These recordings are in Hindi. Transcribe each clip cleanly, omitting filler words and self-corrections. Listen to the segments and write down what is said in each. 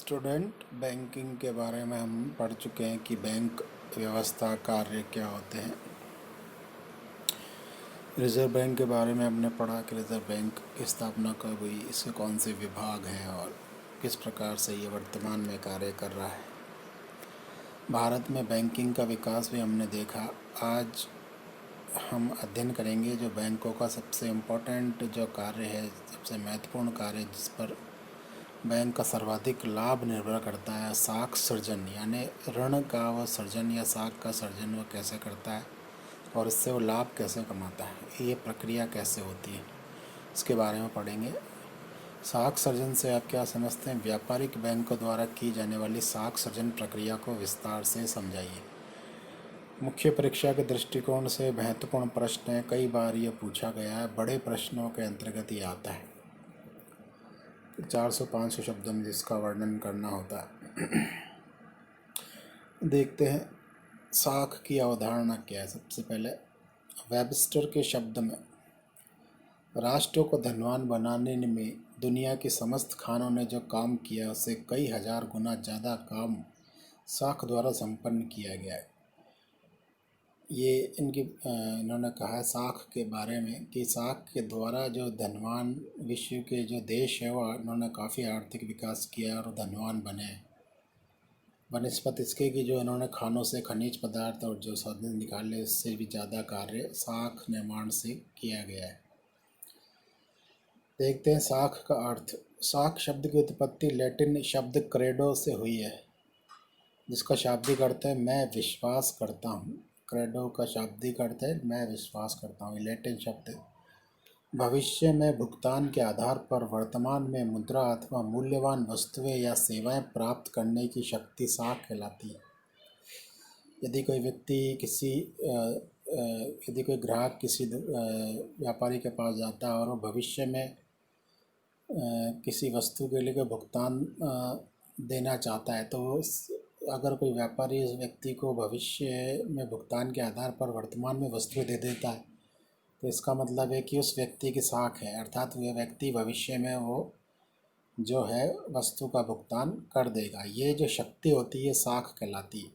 स्टूडेंट बैंकिंग के बारे में हम पढ़ चुके हैं कि बैंक व्यवस्था कार्य क्या होते हैं। रिज़र्व बैंक के बारे में हमने पढ़ा कि रिज़र्व बैंक की स्थापना कब हुई, इसके कौन से विभाग हैं और किस प्रकार से ये वर्तमान में कार्य कर रहा है। भारत में बैंकिंग का विकास भी हमने देखा। आज हम अध्ययन करेंगे जो बैंकों का सबसे इम्पोर्टेंट जो कार्य है, सबसे महत्वपूर्ण कार्य जिस पर बैंक का सर्वाधिक लाभ निर्भर करता है, साख सृजन, यानी ऋण का वह सृजन या साख का सृजन वह कैसे करता है और इससे वो लाभ कैसे कमाता है, ये प्रक्रिया कैसे होती है, इसके बारे में पढ़ेंगे। साख सृजन से आप क्या समझते हैं? व्यापारिक बैंकों द्वारा की जाने वाली साख सृजन प्रक्रिया को विस्तार से समझाइए। मुख्य परीक्षा के दृष्टिकोण से महत्वपूर्ण प्रश्न है, कई बार ये पूछा गया है, बड़े प्रश्नों के अंतर्गत ये आता है। 400-500 शब्दों में जिसका वर्णन करना होता है। देखते हैं साख की अवधारणा क्या है। सबसे पहले वेबस्टर के शब्द में, राष्ट्रों को धनवान बनाने में दुनिया के समस्त खानों ने जो काम किया उससे कई हजार गुना ज़्यादा काम साख द्वारा संपन्न किया गया है। ये इन्होंने कहा है साख के बारे में कि साख के द्वारा जो धनवान विश्व के जो देश है वो इन्होंने काफ़ी आर्थिक विकास किया और धनवान बने। बनस्पत इसके कि जो इन्होंने खानों से खनिज पदार्थ और जो साधन निकाले उससे भी ज़्यादा कार्य साख निर्माण से किया गया है। देखते हैं साख का अर्थ। साख शब्द की उत्पत्ति लैटिन शब्द क्रेडो से हुई है, जिसका शाब्दिक अर्थ है मैं विश्वास करता हूँ। क्रेडो का शाब्दिक अर्थ है मैं विश्वास करता हूँ। लैटिन शब्द भविष्य में भुगतान के आधार पर वर्तमान में मुद्रा अथवा मूल्यवान वस्तुएं या सेवाएं प्राप्त करने की शक्ति साख कहलाती है। यदि कोई व्यक्ति यदि कोई ग्राहक किसी व्यापारी के पास जाता है और वो भविष्य में किसी वस्तु के लिए भुगतान देना चाहता है, तो अगर कोई व्यापारी उस व्यक्ति को भविष्य में भुगतान के आधार पर वर्तमान में वस्तुएं दे देता है, तो इसका मतलब है कि उस व्यक्ति की साख है, अर्थात वह व्यक्ति भविष्य में वो जो है वस्तु का भुगतान कर देगा। ये जो शक्ति होती है साख कहलाती है।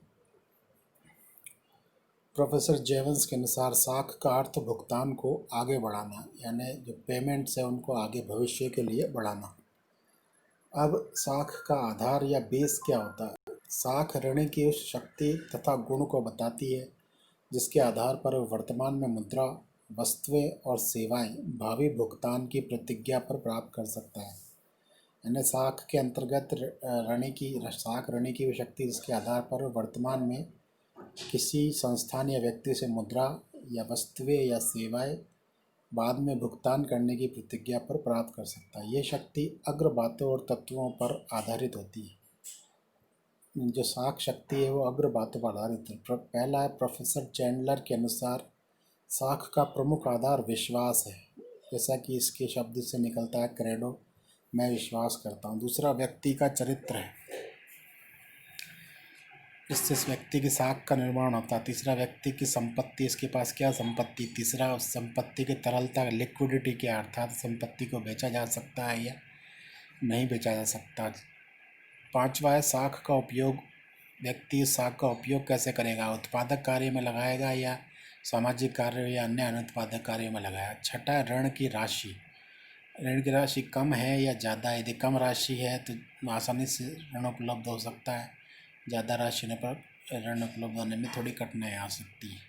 प्रोफेसर जेवंस के अनुसार साख का अर्थ भुगतान को आगे बढ़ाना, यानी जो पेमेंट्स है उनको आगे भविष्य के लिए बढ़ाना। अब साख का आधार या बेस क्या होता है? साख ऋण की उस शक्ति तथा गुण को बताती है जिसके आधार पर वर्तमान में मुद्रा, वस्तुएं और सेवाएं भावी भुगतान की प्रतिज्ञा पर प्राप्त कर सकता है। यानी साख के अंतर्गत साख ऋण की वो शक्ति जिसके आधार पर वर्तमान में किसी संस्थान या व्यक्ति से मुद्रा या वस्तुएं या सेवाएं बाद में भुगतान करने की प्रतिज्ञा पर प्राप्त कर सकता है। ये शक्ति अग्र बातों और तत्वों पर आधारित होती है। जो साख शक्ति है वो अग्र बातों पर आधारित है। पहला है, प्रोफेसर चैंडलर के अनुसार साख का प्रमुख आधार विश्वास है, जैसा कि इसके शब्द से निकलता है क्रेडो, मैं विश्वास करता हूँ। दूसरा व्यक्ति का चरित्र है, जिससे इस व्यक्ति की साख का निर्माण होता है। तीसरा व्यक्ति की संपत्ति, इसके पास क्या संपत्ति। तीसरा उस संपत्ति की तरलता, लिक्विडिटी क्या, अर्थात संपत्ति को बेचा जा सकता है या नहीं बेचा जा सकता। पांचवा है साख का उपयोग। व्यक्ति इस साख का उपयोग कैसे करेगा, उत्पादक कार्य में लगाएगा या सामाजिक कार्य या अन्य अनुत्पादक कार्य में लगाएगा। छठा, ऋण की राशि। ऋण की राशि कम है या ज़्यादा। यदि कम राशि है तो आसानी से ऋण उपलब्ध हो सकता है, ज़्यादा राशि पर ऋण उपलब्ध होने में थोड़ी कठिनाई आ सकती है।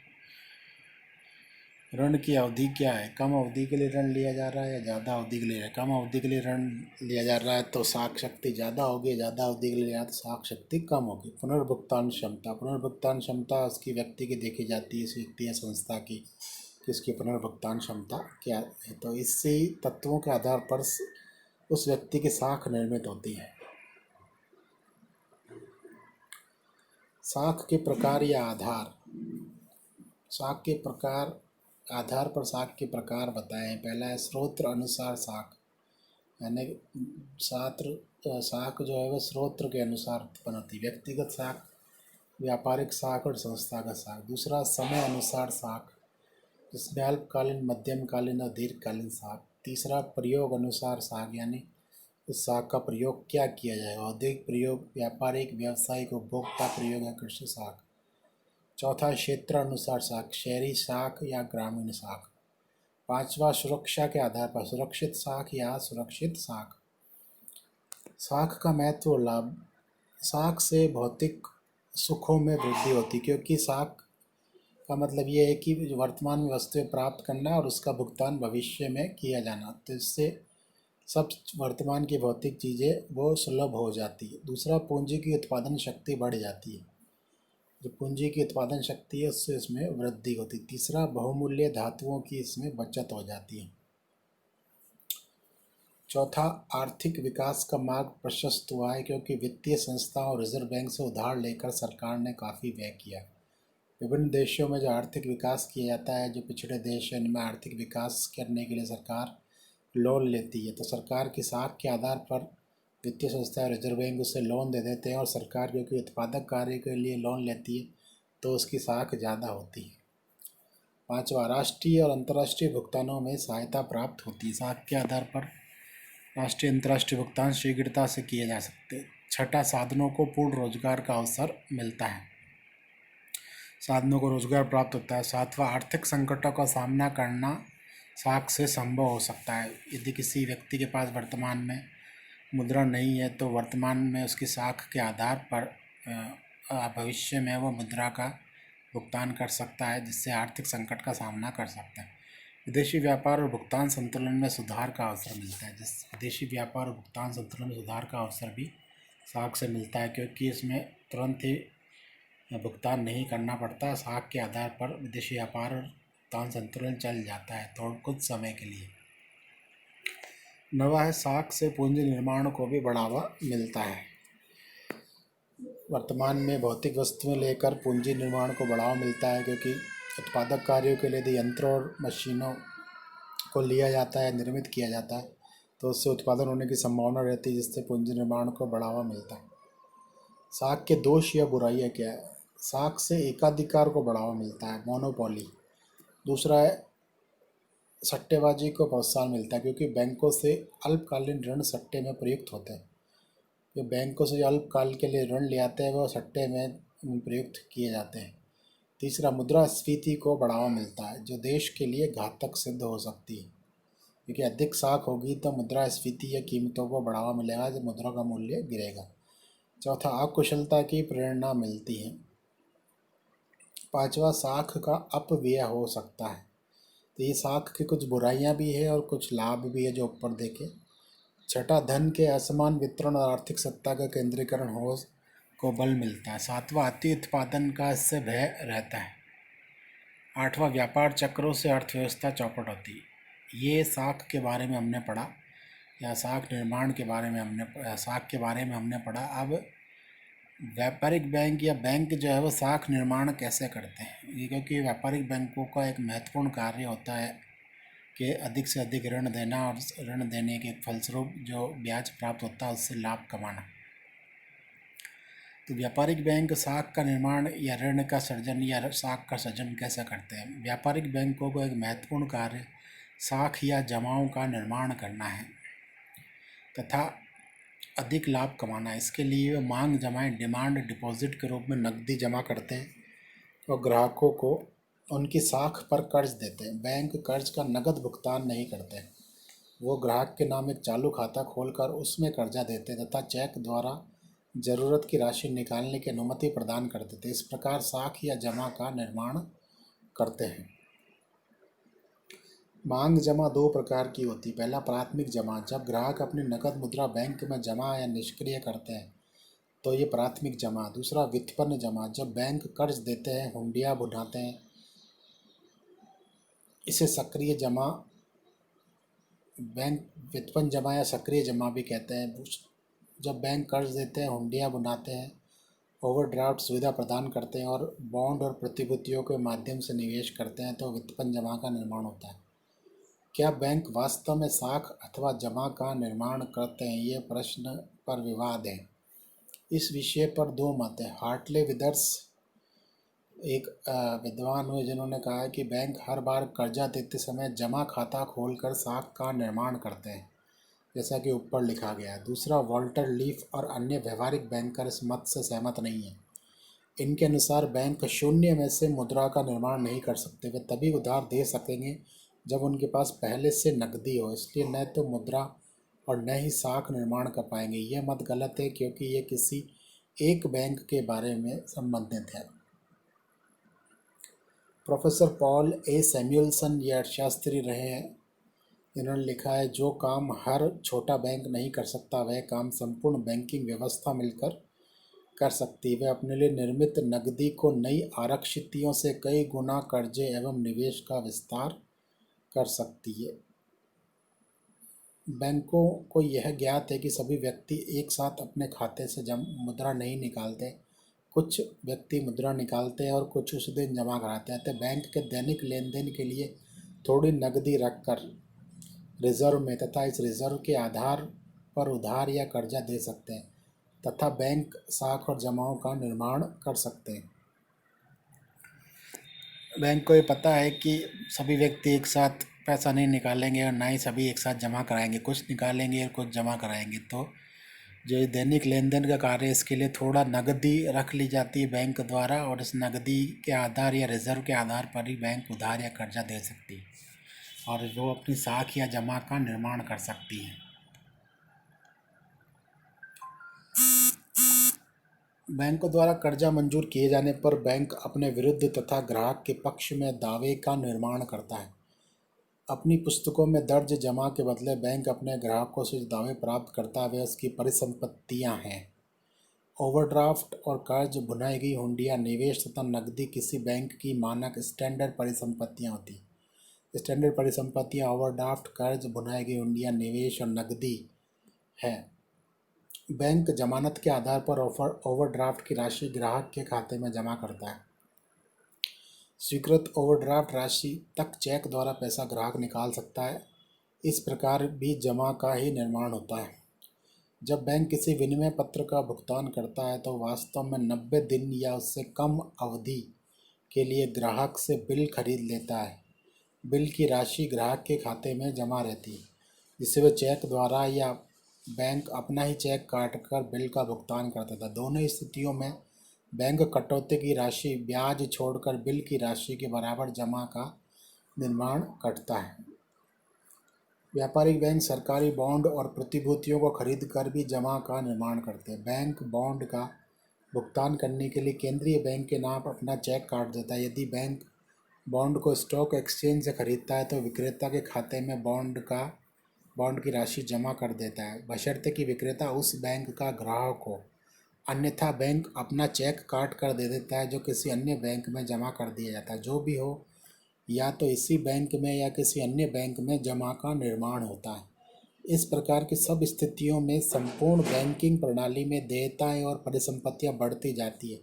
ऋण की अवधि क्या है, कम अवधि के लिए ऋण लिया जा रहा है या ज़्यादा अवधि के लिए। कम अवधि के लिए ऋण लिया जा रहा है तो साख शक्ति ज़्यादा होगी, ज़्यादा अवधि के लिए लिया तो साख शक्ति कम होगी। पुनर्भुगतान क्षमता। पुनर्भुगतान क्षमता उसकी व्यक्ति की देखी जाती है, इस व्यक्ति या संस्था की, कि इसकी पुनर्भुगतान क्षमता क्या है। तो इससे तत्वों के आधार पर उस व्यक्ति की साख निर्मित होती है। साख के प्रकार या आधार। साख के प्रकार, आधार पर साख के प्रकार बताएं। पहला है स्रोत्र अनुसार साख, यानी साख जो है वह स्रोत्र के अनुसार उत्पन्न होती है। व्यक्तिगत साख, व्यापारिक साख और संस्थागत साख। दूसरा, समय अनुसार साख, जिसमें अल्पकालीन, मध्यमकालीन और दीर्घकालीन साख। तीसरा, प्रयोग अनुसार साख, यानी उस साख का प्रयोग क्या किया जाएगा? औद्योगिक प्रयोग, व्यापारिक, व्यावसायिक, उपभोक्ता प्रयोग या कृषि साख। चौथा, क्षेत्र अनुसार साख, शहरी साख या ग्रामीण साख। पांचवा, सुरक्षा के आधार पर सुरक्षित साख या सुरक्षित साख। साख का महत्व और लाभ। साख से भौतिक सुखों में वृद्धि होती, क्योंकि साख का मतलब ये है कि वर्तमान में वस्तुएं प्राप्त करना और उसका भुगतान भविष्य में किया जाना, तो इससे सब वर्तमान की भौतिक चीज़ें वो सुलभ हो जाती है। दूसरा, पूंजी की उत्पादन शक्ति बढ़ जाती है, जो पूंजी की उत्पादन शक्ति है उससे इसमें वृद्धि होती है। तीसरा, बहुमूल्य धातुओं की इसमें बचत हो जाती है। चौथा, आर्थिक विकास का मार्ग प्रशस्त हुआ है, क्योंकि वित्तीय संस्थाओं और रिजर्व बैंक से उधार लेकर सरकार ने काफ़ी व्यय किया। विभिन्न देशों में जो आर्थिक विकास किया जाता है, जो पिछड़े देश हैं, इनमें आर्थिक विकास करने के लिए सरकार लोन लेती है, तो सरकार की साख के आधार पर वित्तीय संस्था रिजर्व बैंक उससे लोन दे देते हैं, और सरकार क्योंकि उत्पादक कार्य के लिए लोन लेती है तो उसकी साख ज़्यादा होती है। पांचवा, राष्ट्रीय और अंतर्राष्ट्रीय भुगतानों में सहायता प्राप्त होती है। साख के आधार पर राष्ट्रीय अंतर्राष्ट्रीय भुगतान शीघ्रता से किए जा सकते हैं। छठा, साधनों को पूर्ण रोजगार का अवसर मिलता है, साधनों को रोजगार प्राप्त होता है। सातवां, आर्थिक संकटों का सामना करना साख से संभव हो सकता है। यदि किसी व्यक्ति के पास वर्तमान में मुद्रा नहीं है तो वर्तमान में उसकी साख के आधार पर भविष्य में वो मुद्रा का भुगतान कर सकता है, जिससे आर्थिक संकट का सामना कर सकता है। विदेशी व्यापार और भुगतान संतुलन में सुधार का अवसर मिलता है। जिस विदेशी व्यापार और भुगतान संतुलन में सुधार का अवसर भी साख से मिलता है, क्योंकि इसमें तुरंत ही भुगतान नहीं करना पड़ता। साख के आधार पर विदेशी व्यापार और भुगतान संतुलन चल जाता है थोड़ा कुछ समय के लिए। नवा है, साख से पूंजी निर्माण को भी बढ़ावा मिलता है। वर्तमान में भौतिक वस्तुएं लेकर पूंजी निर्माण को बढ़ावा मिलता है, क्योंकि उत्पादक कार्यों के लिए यदि यंत्रों और मशीनों को लिया जाता है, निर्मित किया जाता है, तो उससे उत्पादन होने की संभावना रहती है, जिससे पूंजी निर्माण को बढ़ावा मिलता है। साख के दोष या बुराइयाँ क्या है? साख से एकाधिकार को बढ़ावा मिलता है, मोनोपोली। दूसरा है, सट्टेबाजी को प्रोत्साहन मिलता है, क्योंकि बैंकों से अल्पकालीन ऋण सट्टे में प्रयुक्त होते हैं। जो बैंकों से अल्पकाल के लिए ऋण ले आते हैं वो सट्टे में प्रयुक्त किए जाते हैं। तीसरा, मुद्रास्फीति को बढ़ावा मिलता है, जो देश के लिए घातक सिद्ध हो सकती है, क्योंकि अधिक साख होगी तो मुद्रास्फीति या कीमतों को बढ़ावा मिलेगा, जब मुद्रा का मूल्य गिरेगा। चौथा, अकुशलता की प्रेरणा मिलती है। पांचवा, साख का अपव्यय हो सकता है। तो ये साख की कुछ बुराइयां भी है और कुछ लाभ भी है जो ऊपर देखे। छठा, धन के असमान वितरण और आर्थिक सत्ता का केंद्रीकरण हो को बल मिलता है। सातवां, अति उत्पादन का इससे भय रहता है। आठवां, व्यापार चक्रों से अर्थव्यवस्था चौपट होती है। ये साख के बारे में हमने पढ़ा, या साख निर्माण के बारे में साख के बारे में हमने पढ़ा। अब व्यापारिक बैंक या बैंक जो है वो साख निर्माण कैसे करते हैं, ये क्योंकि व्यापारिक बैंकों का एक महत्वपूर्ण कार्य होता है कि अधिक से अधिक ऋण देना और ऋण देने के फलस्वरूप जो ब्याज प्राप्त होता है उससे लाभ कमाना। तो व्यापारिक बैंक साख का निर्माण या ऋण का सृजन या साख का सृजन कैसे करते हैं? व्यापारिक बैंकों को एक महत्वपूर्ण कार्य साख या जमाओं का निर्माण करना है तथा अधिक लाभ कमाना है। इसके लिए वे मांग जमाएं डिमांड डिपॉजिट के रूप में नकदी जमा करते हैं और ग्राहकों को उनकी साख पर कर्ज देते हैं। बैंक कर्ज का नकद भुगतान नहीं करते, वो ग्राहक के नाम एक चालू खाता खोलकर उसमें कर्जा देते हैं तथा चेक द्वारा ज़रूरत की राशि निकालने की अनुमति प्रदान कर देते हैं। इस प्रकार साख या जमा का निर्माण करते हैं। मांग जमा दो प्रकार की होती है। पहला, प्राथमिक जमा, जब ग्राहक अपनी नकद मुद्रा बैंक में जमा या निष्क्रिय करते हैं तो ये प्राथमिक जमा। दूसरा, व्युत्पन्न जमा, जब बैंक कर्ज देते हैं, हुंडियाँ बुनाते हैं, इसे सक्रिय जमा, बैंक व्युत्पन्न जमा या सक्रिय जमा भी कहते हैं। जब बैंक कर्ज देते हैं, हुंडियाँ बुनाते हैं, ओवरड्राफ्ट सुविधा प्रदान करते हैं और बॉन्ड और प्रतिभूतियों के माध्यम से निवेश करते हैं तो व्युत्पन्न जमा का निर्माण होता है। क्या बैंक वास्तव में साख अथवा जमा का निर्माण करते हैं, ये प्रश्न पर विवाद है। इस विषय पर दो मत हैं। हार्टले विदर्स एक विद्वान हुए जिन्होंने कहा है कि बैंक हर बार कर्जा देते समय जमा खाता खोलकर साख का निर्माण करते हैं, जैसा कि ऊपर लिखा गया है। दूसरा, वॉल्टर लीफ और अन्य व्यवहारिक बैंकर इस मत से सहमत नहीं हैं। इनके अनुसार बैंक शून्य में से मुद्रा का निर्माण नहीं कर सकते। वे तभी उधार दे सकेंगे जब उनके पास पहले से नकदी हो। इसलिए न तो मुद्रा और न ही साख निर्माण कर पाएंगे। यह मत गलत है क्योंकि ये किसी एक बैंक के बारे में संबंधित है। प्रोफेसर पॉल ए सैमुअलसन ये अर्थशास्त्री रहे हैं। इन्होंने लिखा है, जो काम हर छोटा बैंक नहीं कर सकता वह काम संपूर्ण बैंकिंग व्यवस्था मिलकर कर सकती है। वह अपने लिए निर्मित नकदी को नई आरक्षितियों से कई गुना कर्जे एवं निवेश का विस्तार कर सकती है। बैंकों को यह ज्ञात है कि सभी व्यक्ति एक साथ अपने खाते से मुद्रा नहीं निकालते। कुछ व्यक्ति मुद्रा निकालते हैं और कुछ उस दिन जमा कराते हैं। तो बैंक के दैनिक लेन देन के लिए थोड़ी नकदी रखकर रिजर्व में तथा इस रिजर्व के आधार पर उधार या कर्जा दे सकते हैं तथा बैंक साख और जमाओं का निर्माण कर सकते हैं। बैंक को ये पता है कि सभी व्यक्ति एक साथ पैसा नहीं निकालेंगे और ना ही सभी एक साथ जमा कराएंगे। कुछ निकालेंगे और कुछ जमा कराएंगे। तो जो दैनिक लेन देन का कार्य है इसके लिए थोड़ा नकदी रख ली जाती है बैंक द्वारा और इस नकदी के आधार या रिजर्व के आधार पर ही बैंक उधार या कर्जा दे सकती है और वो अपनी साख या जमा का निर्माण कर सकती है। बैंकों द्वारा कर्जा मंजूर किए जाने पर बैंक अपने विरुद्ध तथा ग्राहक के पक्ष में दावे का निर्माण करता है। अपनी पुस्तकों में दर्ज जमा के बदले बैंक अपने ग्राहकों से जो दावे प्राप्त करता है वे उसकी परिसंपत्तियां हैं। ओवरड्राफ्ट और कर्ज, भुनाई गई हुंडियां, निवेश तथा नकदी किसी बैंक की मानक स्टैंडर्ड परिसंपत्तियां होती हैं। स्टैंडर्ड परिसंपत्तियां ओवरड्राफ्ट, कर्ज, भुनाई गई हुंडियां, निवेश और नकदी है। बैंक जमानत के आधार पर ओवरड्राफ्ट की राशि ग्राहक के खाते में जमा करता है। स्वीकृत ओवरड्राफ्ट राशि तक चेक द्वारा पैसा ग्राहक निकाल सकता है। इस प्रकार भी जमा का ही निर्माण होता है। जब बैंक किसी विनिमय पत्र का भुगतान करता है तो वास्तव में 90 दिन या उससे कम अवधि के लिए ग्राहक से बिल खरीद लेता है। बिल की राशि ग्राहक के खाते में जमा रहती है जिसे वह चेक द्वारा या बैंक अपना ही चेक काट कर बिल का भुगतान करता था। दोनों स्थितियों में बैंक कटौती की राशि ब्याज छोड़कर बिल की राशि के बराबर जमा का निर्माण करता है। व्यापारिक बैंक सरकारी बॉन्ड और प्रतिभूतियों को खरीद कर भी जमा का निर्माण करते हैं। बैंक बॉन्ड का भुगतान करने के लिए केंद्रीय बैंक के नाम अपना चेक काट देता है। यदि बैंक बॉन्ड को स्टॉक एक्सचेंज से खरीदता है तो विक्रेता के खाते में बॉन्ड की राशि जमा कर देता है, बशर्ते कि विक्रेता उस बैंक का ग्राहक हो। अन्यथा बैंक अपना चेक काट कर दे देता है जो किसी अन्य बैंक में जमा कर दिया जाता है। जो भी हो, या तो इसी बैंक में या किसी अन्य बैंक में जमा का निर्माण होता है। इस प्रकार की सब स्थितियों में संपूर्ण बैंकिंग प्रणाली में देयताएं और परिसंपत्तियां बढ़ती जाती है।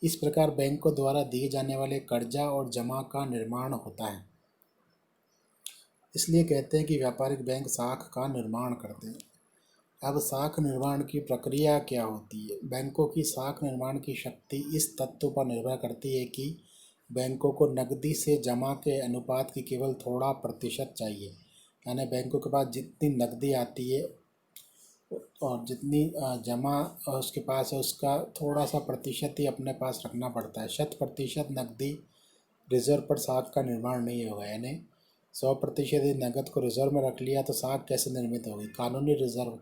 इस प्रकार बैंकों द्वारा दिए जाने वाले कर्जा और जमा का निर्माण होता है। इसलिए कहते हैं कि व्यापारिक बैंक साख का निर्माण करते हैं। अब साख निर्माण की प्रक्रिया क्या होती है? बैंकों की साख निर्माण की शक्ति इस तत्व पर निर्भर करती है कि बैंकों को नकदी से जमा के अनुपात की केवल थोड़ा प्रतिशत चाहिए। यानी बैंकों के पास जितनी नकदी आती है और जितनी जमा उसके पास है उसका थोड़ा सा प्रतिशत ही अपने पास रखना पड़ता है। 100% नकदी रिजर्व पर साख का निर्माण नहीं होगा। यानी 100% नकद को रिजर्व में रख लिया तो साख कैसे निर्मित होगी? कानूनी रिजर्व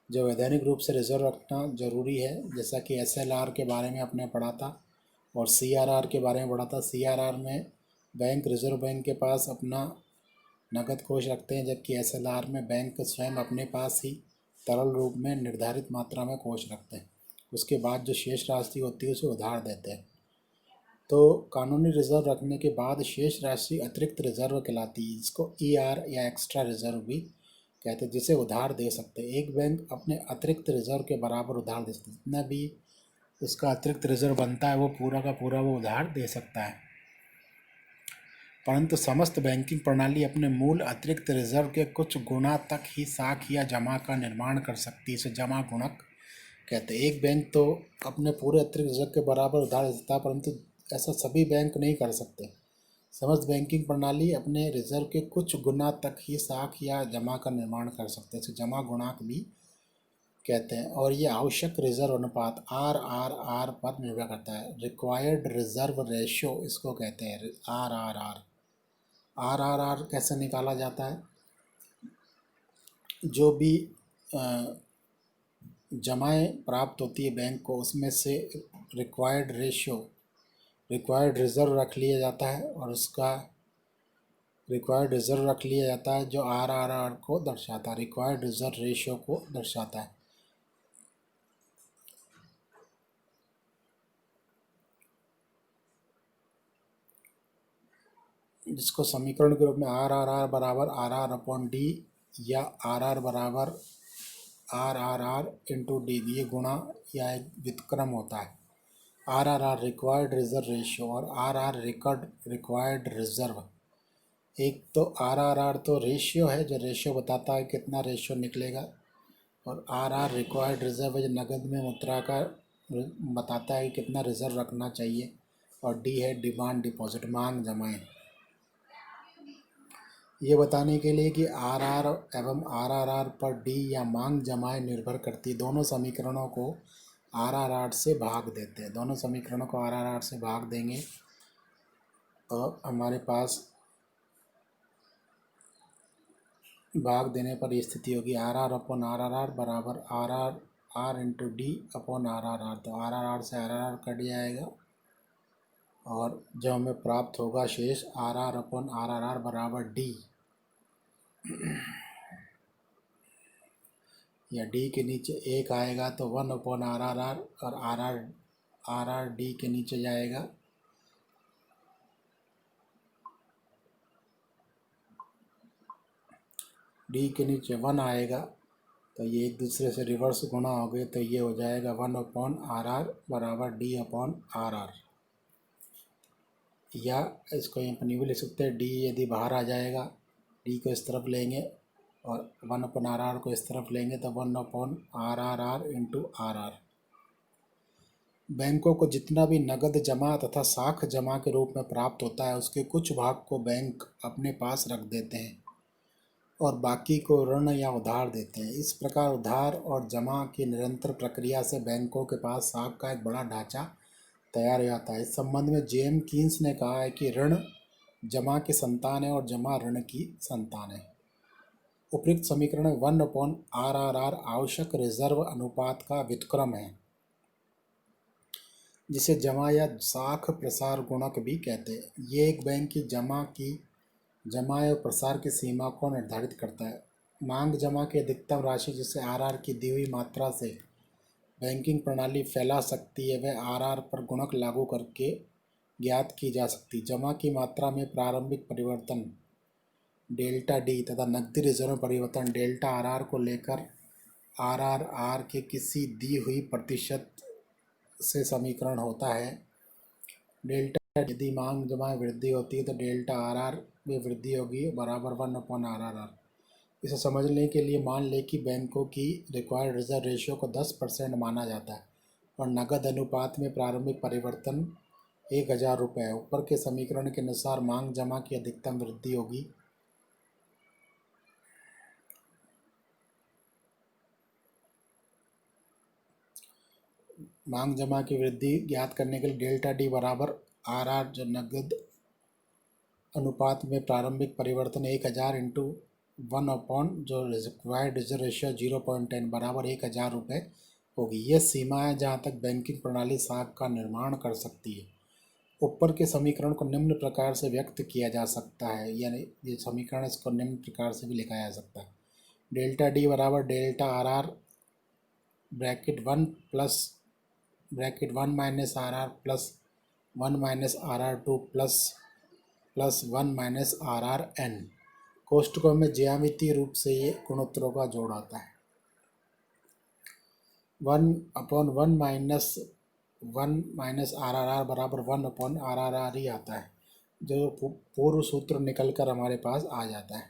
जो वैधानिक रूप से रिजर्व रखना जरूरी है, जैसा कि SLR के बारे में आपने पढ़ा था और CRR के बारे में पढ़ा था। CRR में बैंक रिजर्व बैंक के पास अपना नकद कोष रखते हैं, जबकि SLR में बैंक स्वयं अपने पास ही तरल रूप में निर्धारित मात्रा में कोष रखते हैं। उसके बाद जो शेष राशि होती है उसे उधार देते हैं। तो कानूनी रिजर्व रखने के बाद शेष राशि अतिरिक्त रिजर्व कहलाती है, जिसको ER या एक्स्ट्रा रिजर्व भी कहते हैं, जिसे उधार दे सकते हैं। एक बैंक अपने अतिरिक्त रिजर्व के बराबर उधार दे सकते हैं। जितना भी उसका अतिरिक्त रिजर्व बनता है वो पूरा का पूरा वो उधार दे सकता है। परंतु समस्त बैंकिंग प्रणाली अपने मूल अतिरिक्त रिजर्व के कुछ गुना तक ही साख या जमा का निर्माण कर सकती है। इसे जमा गुणक कहते हैं। एक बैंक तो अपने पूरे अतिरिक्त रिजर्व के बराबर उधार देता है, परंतु ऐसा सभी बैंक नहीं कर सकते। समस्त बैंकिंग प्रणाली अपने रिजर्व के कुछ गुना तक ही साख या जमा का निर्माण कर सकते हैं, इसे जमा गुणांक भी कहते हैं। और ये आवश्यक रिजर्व अनुपात RRR पर निर्भर करता है। रिक्वायर्ड रिजर्व रेशियो इसको कहते हैं, RRR। RRR कैसे निकाला जाता है? जो भी जमाएं प्राप्त होती है बैंक को, उसमें से रिक्वायर्ड रिजर्व रख लिया जाता है, और उसका रिक्वायर्ड रिजर्व रख लिया जाता है जो RRR को दर्शाता है, रिक्वायर्ड रिजर्व रेशियो को दर्शाता है। जिसको समीकरण के रूप में RRR बराबर RR अपॉन डी या RR बराबर RRR इंटू डी, ये गुणा या एक व्युत्क्रम होता है। RRR रिक्वायर्ड रिजर्व रेशियो और RR रिक्वायर्ड रिजर्व। एक तो RRR तो रेशियो है, जो रेशियो बताता है कितना रेशियो निकलेगा, और RR रिक्वायर्ड रिजर्व है जो नगद में मुद्रा का बताता है कि कितना रिजर्व रखना चाहिए, और डी है डिमांड डिपॉजिट, मांग जमाएं। ये बताने के लिए कि RR एवं RRR पर डी या मांग जमाएं निर्भर करती, दोनों समीकरणों को RRR से भाग देते हैं। दोनों समीकरणों को RRR से भाग देंगे तो हमारे पास भाग देने पर ये स्थिति होगी, RR अपॉन RRR बराबर RR into D upon RRR। तो RRR से RRR कट जाएगा, और जो हमें प्राप्त होगा शेष RR अपॉन RRR बराबर डी, या डी के नीचे एक आएगा तो 1 अपॉन RRR, और RR डी के नीचे जाएगा, डी के नीचे 1 आएगा, तो ये एक दूसरे से रिवर्स गुणा हो गए, तो ये हो जाएगा 1 अपॉन RR बराबर डी अपॉन RR। या इसको अपनी भी लिख सकते हैं, डी यदि बाहर आ जाएगा, डी को इस तरफ लेंगे और 1 अपॉन RR को इस तरफ लेंगे, तो 1 अपॉन RRR इंटू RR। बैंकों को जितना भी नगद जमा तथा साख जमा के रूप में प्राप्त होता है, उसके कुछ भाग को बैंक अपने पास रख देते हैं और बाकी को ऋण या उधार देते हैं। इस प्रकार उधार और जमा की निरंतर प्रक्रिया से बैंकों के पास साख का एक बड़ा ढांचा तैयार हो जाता है। इस संबंध में जेम कीन्स ने कहा है कि ऋण जमा की संतान है और जमा ऋण की संतान है। उपयुक्त समीकरण 1 अपॉन RRR आवश्यक रिजर्व अनुपात का व्युत्क्रम है, जिसे जमा या साख प्रसार गुणक भी कहते हैं। ये एक बैंक की जमा और प्रसार की सीमा को निर्धारित करता है। मांग जमा की अधिकतम राशि जिसे RR की दी हुई मात्रा से बैंकिंग प्रणाली फैला सकती है, वह RR पर गुणक लागू करके ज्ञात की जा सकती। जमा की मात्रा में प्रारंभिक परिवर्तन डेल्टा डी तथा नकदी रिजर्व में परिवर्तन डेल्टा RR को लेकर RRR के किसी दी हुई प्रतिशत से समीकरण होता है। डेल्टा यदि मांग जमा में वृद्धि होती है तो डेल्टा RR में वृद्धि होगी, बराबर 1 अपॉन RRR। इसे समझने के लिए मान लें कि बैंकों की रिक्वायर्ड रिजर्व रेशियो को 10% माना जाता है और नगद अनुपात में प्रारंभिक परिवर्तन 1000 रुपये है। ऊपर के समीकरण के अनुसार मांग जमा की अधिकतम वृद्धि होगी मांग जमा की वृद्धि ज्ञात करने के लिए डेल्टा डी बराबर RR जो नगद अनुपात में प्रारंभिक परिवर्तन 1000 इंटू 1 अपॉन जो रिक्वायर्ड रिजर्व रेशियो 0.10 बराबर 1000 रुपये होगी। यह सीमा है जहाँ तक बैंकिंग प्रणाली साख का निर्माण कर सकती है। ऊपर के समीकरण को निम्न प्रकार से व्यक्त किया जा सकता है, यानी ये समीकरण इसको निम्न प्रकार से भी लिखा जा सकता है। डेल्टा डी बराबर delta RR bracket 1 plus bracket 1 minus RR plus 1 minus RR2 plus 1 minus RRN। कोष्ठकों में ज्यामितीय रूप से ये गुणोत्तरों का जोड़ आता है। 1 अपॉन 1 माइनस RRR बराबर 1 अपॉन RRR ही आता है, जो पूर्व सूत्र निकल कर हमारे पास आ जाता है।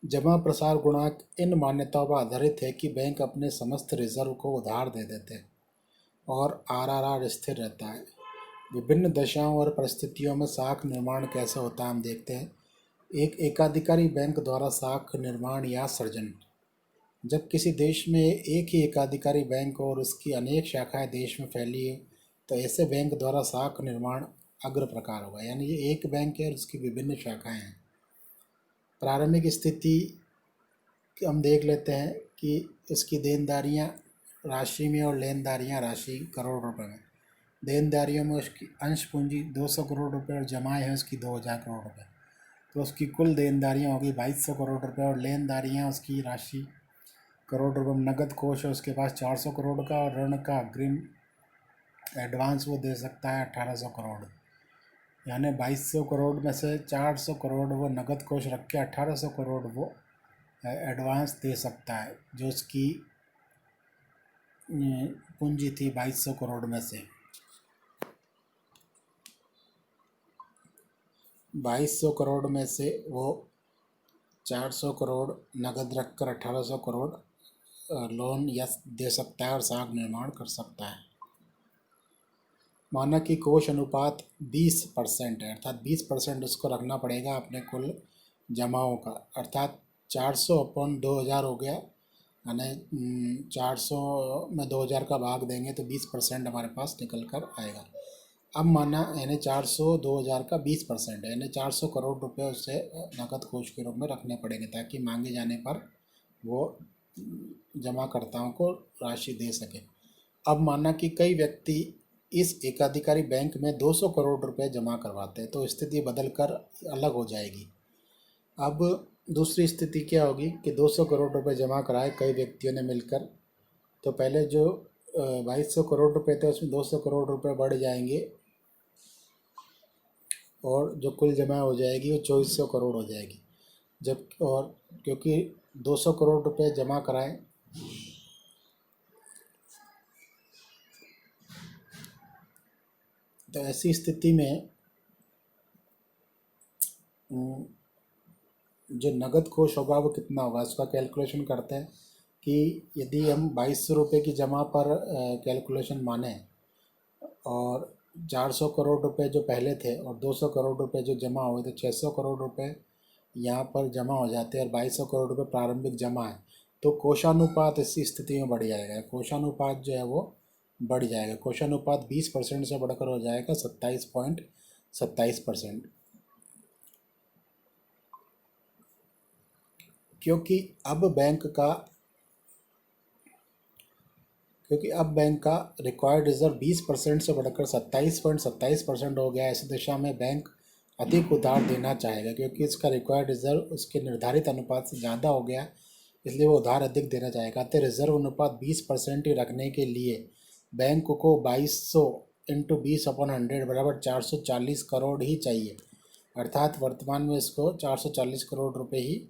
जमा प्रसार गुणांक इन मान्यताओं पर आधारित है कि बैंक अपने समस्त रिजर्व को उधार दे देते हैं और RRR स्थिर रहता है। विभिन्न दशाओं और परिस्थितियों में साख निर्माण कैसे होता है हम देखते हैं। एक एकाधिकारी बैंक द्वारा साख निर्माण या सृजन। जब किसी देश में एक ही एकाधिकारी बैंक और उसकी अनेक शाखाएं देश में फैली है तो ऐसे बैंक द्वारा साख निर्माण अग्र प्रकार होगा, यानी ये एक बैंक है और उसकी विभिन्न शाखाएं हैं। प्रारंभिक स्थिति हम देख लेते हैं कि इसकी देनदारियां राशि में और लेनदारियां राशि करोड़ रुपए में। देनदारियों में उसकी अंश पूंजी 200 करोड़ रुपए और जमाएं हैं उसकी 2000 करोड़ रुपए, तो उसकी कुल देनदारियां होगी 2200 करोड़ रुपए और लेनदारियां उसकी राशि करोड़ रुपए में। नगद कोष है उसके पास 400 करोड़ का और ऋण का अग्रिम एडवांस वो दे सकता है 1800 करोड़, यानी 2200 करोड़ में से 400 करोड़ वो नगद कोष रख के 1800 करोड़ वो एडवांस दे सकता है, जो उसकी पूंजी थी 2200 करोड़ में से। 2200 करोड़ में से वो 400 करोड़ नगद रखकर 1800 करोड़ लोन या दे सकता है और साख निर्माण कर सकता है। माना कि कोष अनुपात 20% है, अर्थात 20% उसको रखना पड़ेगा अपने कुल जमाओं का, अर्थात 400 अपॉन 2000 हो गया, यानी 400 में 2000 का भाग देंगे तो 20% हमारे पास निकल कर आएगा। अब माना यानी 400 2000 का 20% है, यानी 400 करोड़ रुपए उससे नकद कोष के रूप में रखने पड़ेंगे ताकि मांगे जाने पर वो जमाकर्ताओं को राशि दे सके। अब माना कि कई व्यक्ति इस एकाधिकारी बैंक में 200 करोड़ रुपए जमा करवाते हैं तो स्थिति बदलकर अलग हो जाएगी। अब दूसरी स्थिति क्या होगी कि 200 करोड़ रुपए जमा कराए कई व्यक्तियों ने मिलकर, तो पहले जो 2200 करोड़ रुपए थे उसमें 200 करोड़ रुपए बढ़ जाएंगे और जो कुल जमा हो जाएगी वो 2400 करोड़ हो जाएगी। जब और क्योंकि 200 करोड़ रुपए जमा कराएं तो ऐसी स्थिति में जो नगद कोष होगा वो कितना होगा, इसका कैलकुलेशन करते हैं कि यदि हम 2200 रुपये की जमा पर कैलकुलेशन माने और 400 करोड़ रुपए जो पहले थे और 200 करोड़ रुपए जो जमा हुए तो 600 करोड़ रुपए यहाँ पर जमा हो जाते हैं और 2200 करोड़ रुपए प्रारंभिक जमा है, तो कोषानुपात इसी स्थिति में बढ़ जाएगा। कोषानुपात जो है वो बढ़ जाएगा। कोषानुपात 20% से बढ़कर हो जाएगा 27.27%, क्योंकि अब बैंक का रिक्वायर्ड रिजर्व 20% से बढ़कर 27.27% हो गया। ऐसी दशा में बैंक अधिक उधार देना चाहेगा क्योंकि इसका रिक्वायर्ड रिजर्व उसके निर्धारित अनुपात से ज़्यादा हो गया, इसलिए वो उधार अधिक देना चाहेगा। तो रिजर्व अनुपात 20% ही रखने के लिए बैंक को 2200 इंटू 20/100 बराबर 440 करोड़ ही चाहिए, अर्थात वर्तमान में इसको 440 करोड़ रुपए ही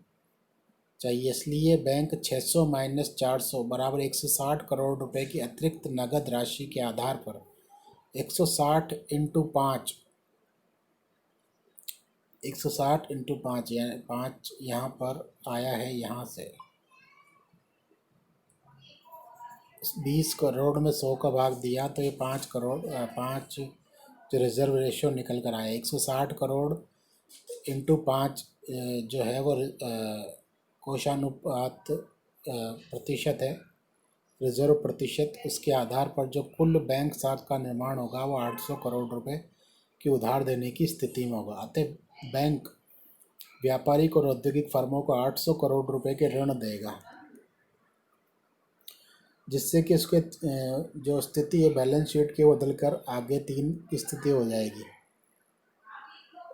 चाहिए। इसलिए बैंक 600 माइनस 400 बराबर 160 करोड़ रुपए की अतिरिक्त नगद राशि के आधार पर 160 इंटू 5 यानी 5 यहाँ पर आया है, यहाँ से 20 करोड़ में 100 का भाग दिया तो ये 5 करोड़ 5 जो रिजर्व रेशियो निकल कर आया 160 करोड़ इंटू 5 जो है वो कोषानुपात प्रतिशत है, रिजर्व प्रतिशत। उसके आधार पर जो कुल बैंक साख का निर्माण होगा वो 800 करोड़ रुपए की उधार देने की स्थिति में होगा। अतः बैंक व्यापारिक और औद्योगिक फर्मों को 800 करोड़ रुपए के ऋण देगा, जिससे कि उसके जो स्थिति है बैलेंस शीट की बदलकर आगे 3 की स्थिति हो जाएगी।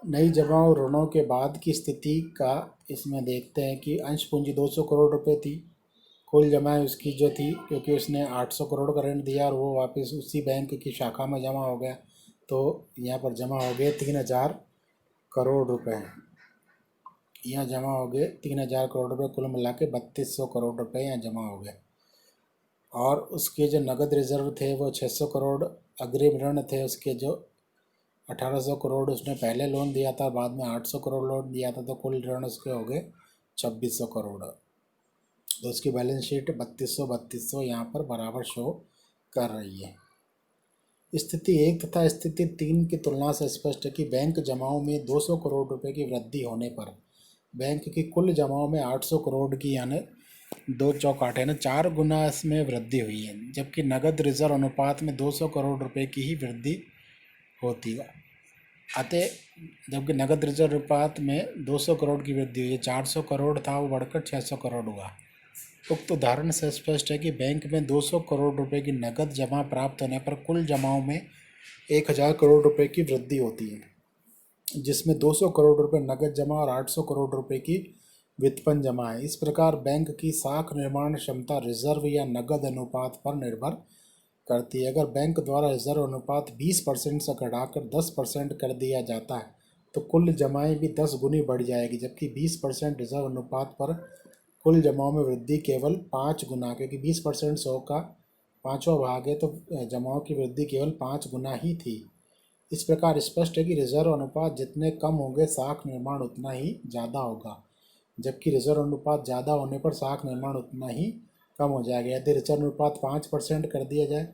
नई जमा और ऋणों के बाद की स्थिति का इसमें देखते हैं कि अंश पूंजी 200 करोड़ रुपए थी, कुल जमा उसकी जो थी क्योंकि उसने 800 करोड़ का ऋण दिया और वो वापस उसी बैंक की शाखा में जमा हो गया, तो यहाँ पर जमा हो गए 3000 करोड़ रुपए। यहाँ जमा हो गए 3000 करोड़ रुपए, कुल मिला के 3200 करोड़ रुपए यहाँ जमा हो गए। और उसके जो नगद रिजर्व थे वो 600 करोड़ अग्रिम ऋण थे, उसके जो 1800 करोड़ उसने पहले लोन दिया था, बाद में 800 करोड़ लोन दिया था, तो कुल ऋण उसके हो गए 2600 करोड़। तो उसकी बैलेंस शीट 3200 यहाँ पर बराबर शो कर रही है। स्थिति 1 तथा स्थिति 3 की तुलना से स्पष्ट है कि बैंक जमाओं में 200 करोड़ रुपए की वृद्धि होने पर बैंक की कुल जमाओं में 800 करोड़ की यानी 2 चौक 8 यानी 4 गुना इसमें वृद्धि हुई है, जबकि नगद रिजर्व अनुपात में 200 करोड़ रुपए की ही वृद्धि होती है। अतः जबकि नगद रिजर्व अनुपात में 200 करोड़ की वृद्धि हुई है, 400 करोड़ था वो बढ़कर 600 करोड़ हुआ। उक्त उदाहरण से स्पष्ट है कि बैंक में 200 करोड़ रुपए की नकद जमा प्राप्त होने पर कुल जमाओं में 1000 करोड़ रुपए की वृद्धि होती है, जिसमें 200 करोड़ रुपए नकद जमा और 800 करोड़ रुपए की व्युत्पन्न जमा है। इस प्रकार बैंक की साख निर्माण क्षमता रिजर्व या नकद अनुपात पर निर्भर करती है। अगर बैंक द्वारा रिजर्व अनुपात 20% से घटाकर 10% कर दिया जाता है तो कुल जमाएं भी 10 गुनी बढ़ जाएगी, जबकि 20% रिजर्व अनुपात पर कुल जमाओं में वृद्धि केवल 5 गुना, क्योंकि 20% 100 का 5वां भाग है तो जमाओं की वृद्धि केवल 5 गुना ही थी। इस प्रकार स्पष्ट है कि रिजर्व अनुपात जितने कम होंगे साख निर्माण उतना ही ज़्यादा होगा, जबकि रिजर्व अनुपात ज़्यादा होने पर साख निर्माण उतना ही कम हो जाएगा। यदि रिजर्व अनुपात 5% कर दिया जाए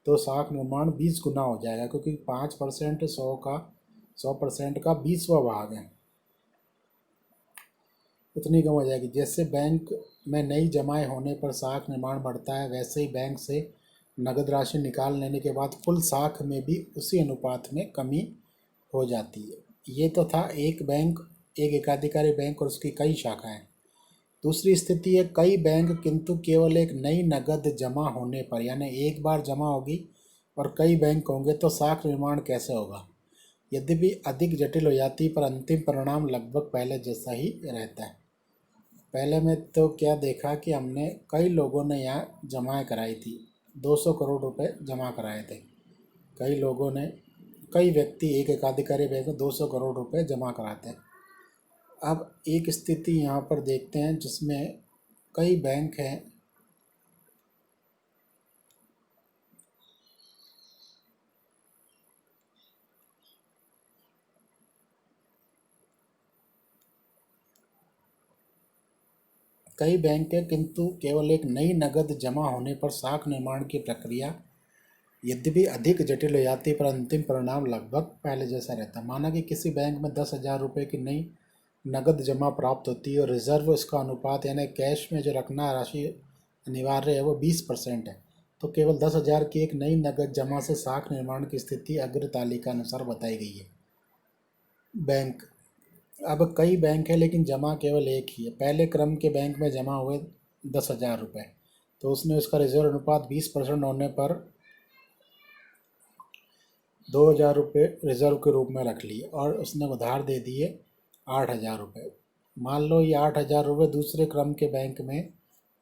तो साख निर्माण 20 गुना हो जाएगा, क्योंकि 5% 100% का 20वां भाग है, उतनी कम हो जाएगी। जैसे बैंक में नई जमाएं होने पर साख निर्माण बढ़ता है, वैसे ही बैंक से नगद राशि निकाल लेने के बाद कुल साख में भी उसी अनुपात में कमी हो जाती है। ये तो था एक बैंक, एक एकाधिकारी बैंक और उसकी कई शाखाएं। दूसरी स्थिति है कई बैंक किंतु केवल एक नई नगद जमा होने पर, यानी एक बार जमा होगी और कई बैंक होंगे तो साख निर्माण कैसे होगा। यद्यपि अधिक जटिल हो जाती पर अंतिम परिणाम लगभग पहले जैसा ही रहता है। पहले में तो क्या देखा कि हमने कई लोगों ने यहाँ जमाएँ कराई थी, 200 करोड़ रुपए जमा कराए थे। कई लोगों ने, कई व्यक्ति एक एकाधिकारी बैंक में 200 करोड़ रुपए जमा कराते हैं। अब एक स्थिति यहाँ पर देखते हैं जिसमें कई बैंक हैं, कई बैंक है किंतु केवल एक नई नगद जमा होने पर साख निर्माण की प्रक्रिया यद्यपि अधिक जटिल हो जाती है पर अंतिम परिणाम लगभग पहले जैसा रहता है। माना कि किसी बैंक में 10,000 रुपये की नई नगद जमा प्राप्त होती है और रिजर्व उसका अनुपात यानी कैश में जो रखना राशि अनिवार्य है वो 20% है, तो केवल 10,000 की एक नई नगद जमा से साख निर्माण की स्थिति अग्र तालिका अनुसार बताई गई है। बैंक, अब कई बैंक है लेकिन जमा केवल एक ही है। पहले क्रम के बैंक में जमा हुए 10,000 रुपये, तो उसने उसका रिजर्व अनुपात 20% होने पर 2,000 रुपये रिजर्व के रूप में रख लिए और उसने उधार दे दिए 8,000 रुपये। मान लो ये 8,000 रुपये दूसरे क्रम के बैंक में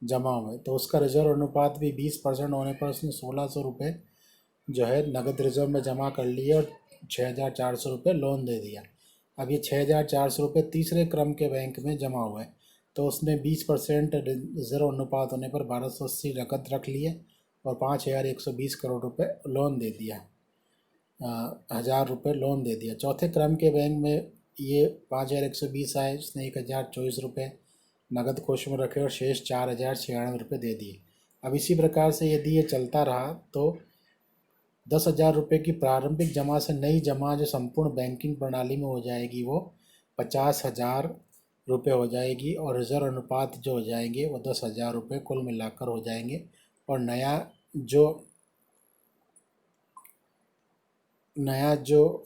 जमा हुए, तो उसका रिजर्व अनुपात भी 20% होने पर उसने 1,600 रुपये जो है नगद रिजर्व में जमा कर लिए और 6,400 रुपये लोन दे दिया। अब ये 6,400 रुपये तीसरे क्रम के बैंक में जमा हुए, तो उसने 20% रिजर्व अनुपात होने पर 1,280 नकद रख लिए और 5,120 करोड़ रुपये लोन दे दिया, 1,000 रुपये लोन दे दिया। चौथे क्रम के बैंक में ये 5,120 आए, उसने 1,024 रुपये नगद कोष में रखे और शेष 4,096 रुपये दे दिए। अब इसी प्रकार से यदि ये चलता रहा तो 10,000 रुपये की प्रारंभिक जमा से नई जमा जो संपूर्ण बैंकिंग प्रणाली में हो जाएगी वो 50,000 रुपये हो जाएगी और रिजर्व अनुपात जो हो जाएंगे वो 10,000 रुपये कुल मिलाकर हो जाएंगे। और नया जो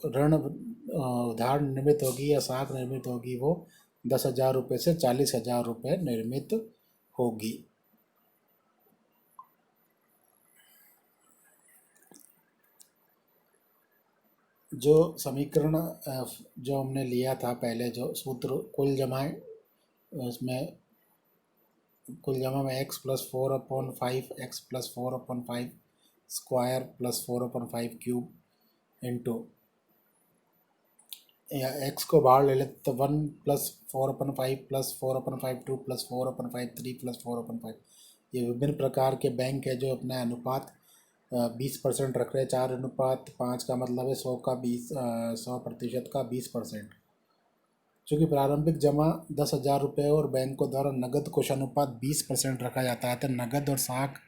ऋण उधार निर्मित होगी या साख निर्मित होगी वो 10,000 रुपये से 40,000 रुपये निर्मित होगी। जो समीकरण जो हमने लिया था पहले, जो सूत्र कुल जमाएं, उसमें कुल जमा में x+4/5 x+4/5 square +4/5 cube into या x को बाहर ले लेते तो 1+4/5 +4/5 2 +4/5 3 +4/5। ये विभिन्न प्रकार के बैंक है जो अपना अनुपात 20% रख रहे हैं। 4:5 का मतलब है 100% का 20%। चूँकि प्रारंभिक जमा 10,000 रुपये और बैंकों द्वारा नगद कोष अनुपात 20% रखा जाता है, तो नगद और साख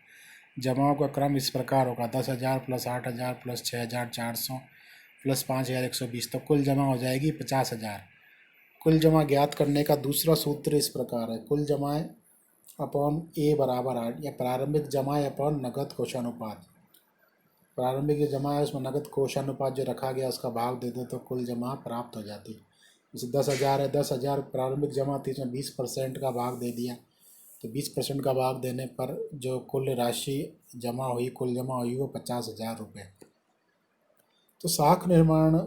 जमाओं का क्रम इस प्रकार होगा: 10,000 प्लस 8,000 प्लस 6,400 प्लस 5,120, तो कुल जमा हो जाएगी 50,000। कुल जमा ज्ञात करने का दूसरा सूत्र इस प्रकार है: कुल जमाएं अपॉन ए बराबर आर, या प्रारंभिक जमाएं अपॉन नगद कोषानुपात। प्रारंभिक जो जमा है उसमें नगद कोषानुपात जो रखा गया उसका भाग दे दो तो कुल जमा प्राप्त हो जाती। जैसे 10,000 है, 10,000 प्रारंभिक जमा थी, इसमें 20% का भाग दे दिया, तो 20% का भाग देने पर जो कुल राशि जमा हुई, कुल जमा हुई वो 50,000 रुपये। तो साख निर्माण